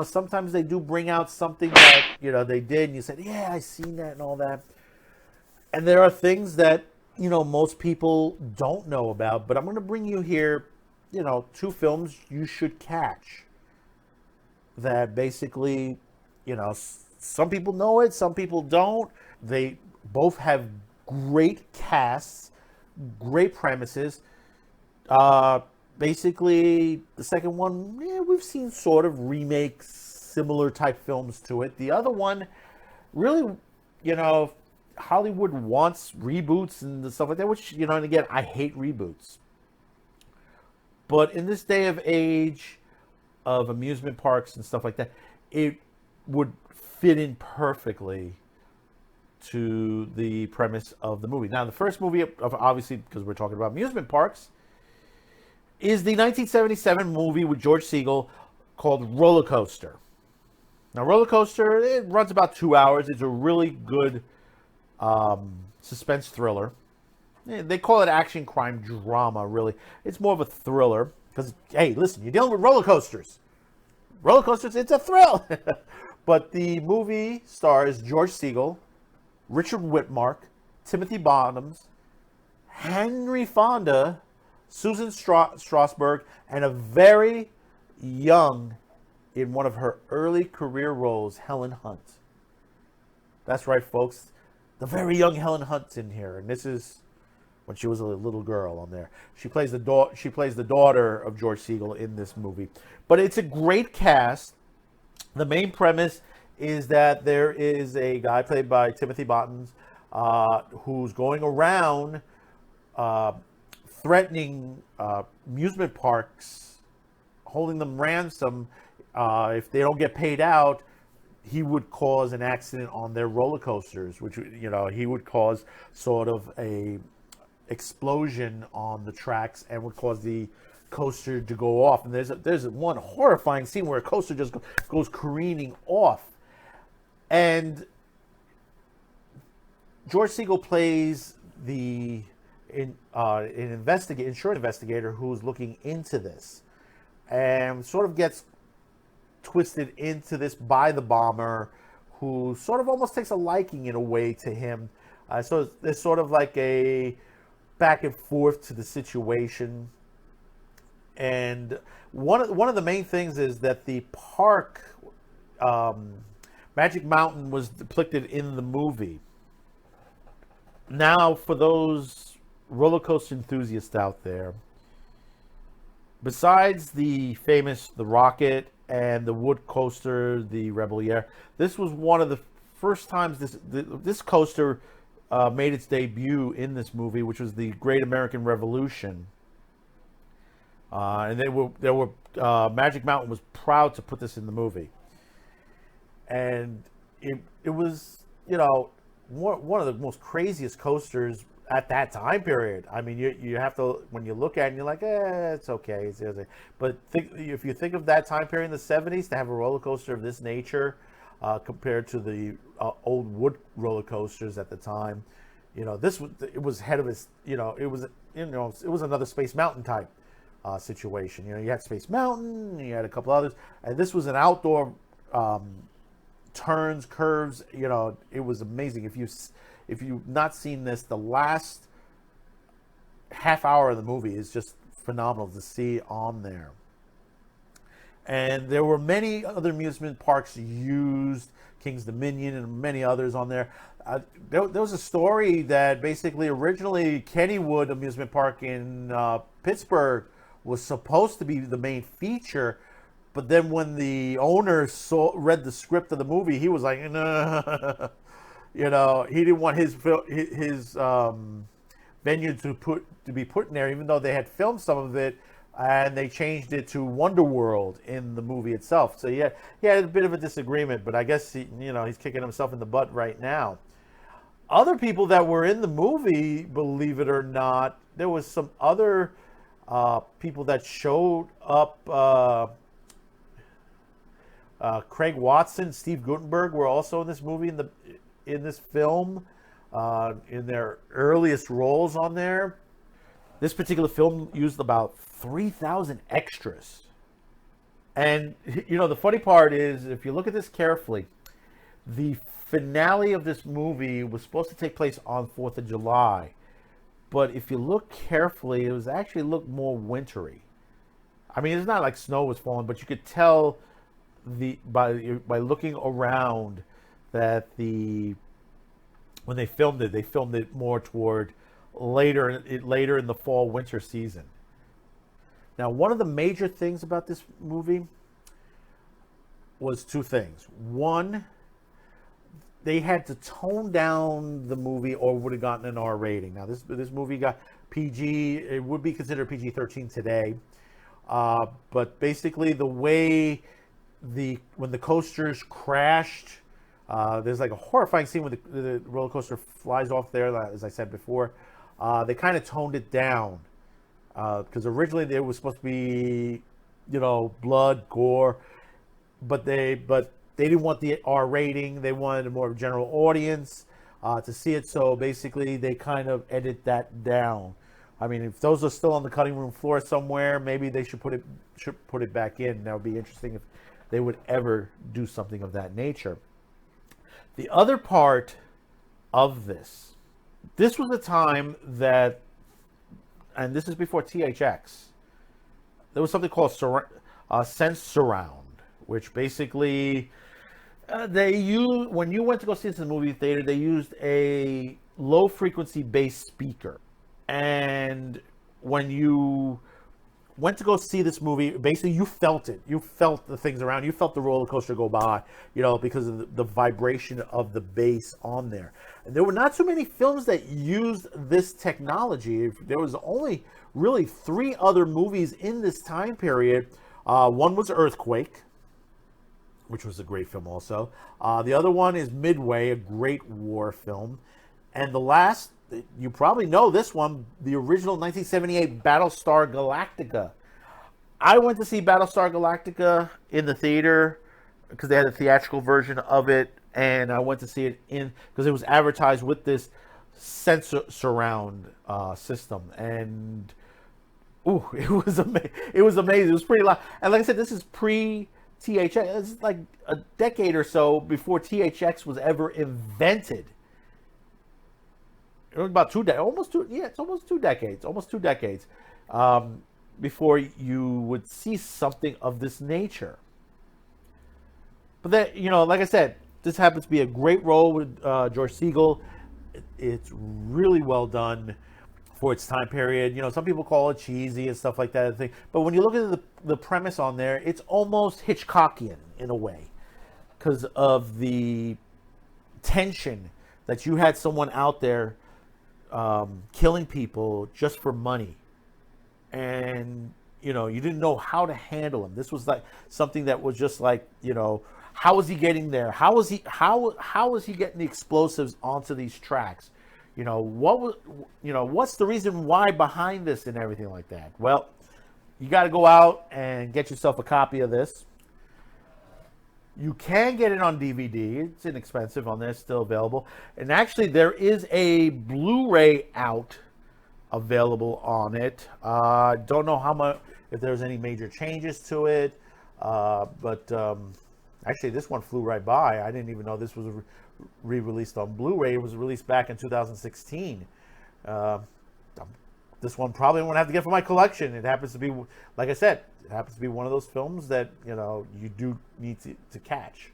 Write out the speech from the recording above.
sometimes they do bring out something that, they did, and you said, yeah, I seen that and all that. And there are things that, most people don't know about, but I'm going to bring you here, two films you should catch that basically, some people know it, some people don't. They both have great casts, great premises. Basically, the second one, we've seen sort of remakes, similar type films to it. The other one, really, Hollywood wants reboots and stuff like that, which, and again, I hate reboots. But in this day of age of amusement parks and stuff like that, it would fit in perfectly to the premise of the movie. Now, the first movie, obviously, because we're talking about amusement parks, is the 1977 movie with George Segal called Rollercoaster. Now, Rollercoaster, it runs about 2 hours. It's a really good suspense thriller. They call it action crime drama, really. It's more of a thriller because, hey, listen, you're dealing with roller coasters. Roller coasters, it's a thrill. But the movie stars George Segal, Richard Whitmark, Timothy Bottoms, Henry Fonda, Susan Strasberg, and a very young, in one of her early career roles, Helen Hunt. That's right, folks. The very young Helen Hunt's in here, and this is when she was a little girl on there. She plays the daughter of George Segal in this movie. But it's a great cast. The main premise is that there is a guy played by Timothy Bottoms who's going around threatening amusement parks, holding them ransom. If they don't get paid out, he would cause an accident on their roller coasters, which, he would cause sort of a explosion on the tracks and would cause the coaster to go off. And there's one horrifying scene where a coaster just goes careening off. And George Segal plays an insurance investigator who's looking into this, and sort of gets twisted into this by the bomber, who sort of almost takes a liking in a way to him. So there's sort of like a back and forth to the situation. And one of the main things is that the park, Magic Mountain, was depicted in the movie. Now, for those roller coaster enthusiasts out there, besides the famous The Rocket and the wood coaster, the Rebel Air, this was one of the first times this coaster made its debut in this movie, which was the Great American Revolution. And Magic Mountain was proud to put this in the movie. And it was, one of the most craziest coasters at that time period. I mean, you have to, when you look at it, you're like, it's okay. But if you think of that time period in the 70s, to have a roller coaster of this nature compared to the old wood roller coasters at the time, it was ahead of its, it was another Space Mountain type situation. You had Space Mountain, you had a couple others, and this was an outdoor turns, curves. It was amazing. If you've not seen this, the last half hour of the movie is just phenomenal to see on there. And there were many other amusement parks used, King's Dominion and many others on there. There was a story that basically originally Kennywood Amusement Park in Pittsburgh was supposed to be the main feature, but then when the owner read the script of the movie, he was like, no. He didn't want his venue to be put in there, even though they had filmed some of it, and they changed it to Wonder World in the movie itself. So he had a bit of a disagreement, but I guess he's kicking himself in the butt right now. Other people that were in the movie, believe it or not, there was some other people that showed up. Craig Watson, Steve Guttenberg were also in this movie, in this film, in their earliest roles on there. This particular film used about 3,000 extras. And the funny part is, if you look at this carefully, the finale of this movie was supposed to take place on 4th of July. But if you look carefully, it was actually looked more wintry. I mean, it's not like snow was falling, but you could tell by looking around that when they filmed it more toward later in the fall winter season. Now, one of the major things about this movie was two things. One, they had to tone down the movie or would have gotten an R rating. Now, this movie got PG. It would be considered PG-13 today. But basically, the way when the coasters crashed, there's like a horrifying scene when the roller coaster flies off there, as I said before. They kind of toned it down. Because originally there was supposed to be, blood, gore, but they didn't want the R rating. They wanted a more general audience to see it. So basically, they kind of edit that down. I mean, if those are still on the cutting room floor somewhere, maybe they should put it back in. That would be interesting if they would ever do something of that nature. The other part of this was the time that. And this is before THX. There was something called Sense Surround, which basically when you went to go see this in the movie theater, they used a low frequency bass speaker. And when you went to go see this movie, basically you felt it. You felt the things around. You felt the roller coaster go by, because of the vibration of the bass on there. And there were not too many films that used this technology. There was only really 3 other movies in this time period. One was Earthquake, which was a great film also. The other one is Midway, a great war film. And the last, you probably know this one, the original 1978 Battlestar Galactica. I went to see Battlestar Galactica in the theater because they had a theatrical version of it, and I went to see it because it was advertised with this sensor surround system, and it was amazing. It was pretty loud. And like I said, this is pre-THX. It's like a decade or so before THX was ever invented. It was about almost 2 decades before you would see something of this nature. But that, like I said, this happens to be a great role with George Segal. It's really well done for its time period. Some people call it cheesy and stuff like that. But when you look at the premise on there, it's almost Hitchcockian in a way because of the tension that you had someone out there killing people just for money, and you didn't know how to handle him. This was like something that was just like, how was he getting there? How was he getting the explosives onto these tracks? What's the reason why behind this and everything like that? Well, you got to go out and get yourself a copy of this. You can get it on DVD. It's inexpensive on there. It's still available. And actually, there is a Blu-ray out available on it. Don't know how much, if there's any major changes to it. But actually, this one flew right by. I didn't even know this was re-released on Blu-ray. It was released back in 2016. This one probably won't have to get for my collection. It happens to be, like I said, it happens to be one of those films that, you do need to catch.